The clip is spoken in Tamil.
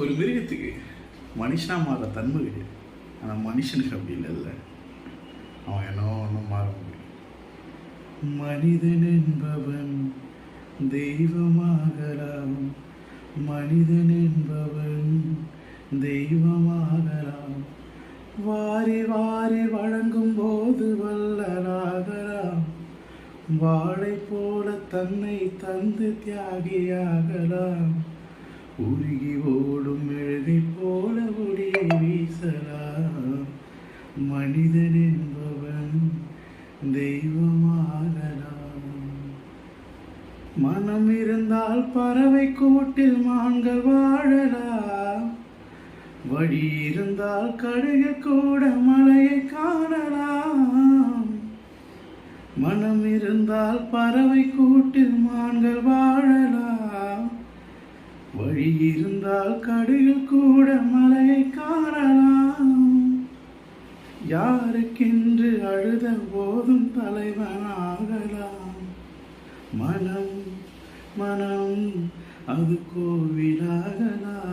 ஒரு மிருகத்துக்கு மனுஷனா மாற தன்மை இருக்குது. ஆனால் மனுஷனுக்கு அப்படி இல்லைல்ல. அவன் என்ன ஒன்றும் மாற முடியும். மனிதன் என்பவன் தெய்வமாகலாம், மனிதன் என்பவன் தெய்வமாகலாம். வாரி வாரி வழங்கும் போது வல்லலாகலாம். வாழை போல தன்னை தந்து தியாகியாகலாம். உருகி ஓடும் மெழுகை போல ஒளியை வீசலாம். மனிதன் என்பவன் தெய்வமாகலாம். மனம் இருந்தால் பறவை கூட்டில் மான்கள் வாழலாம். வழி இருந்தால் கடுகு கூட மலையை காணலாம். மனம் இருந்தால் பறவை கூட்டில் மான்கள் வாழலாம். வழி இருந்தால் கடுகு கூட மலையை காணலாம். யாருக்கென்று அழுத போதும் தலைவனாகலாம். மனம் மனம் அது கோவிலாகலாம்.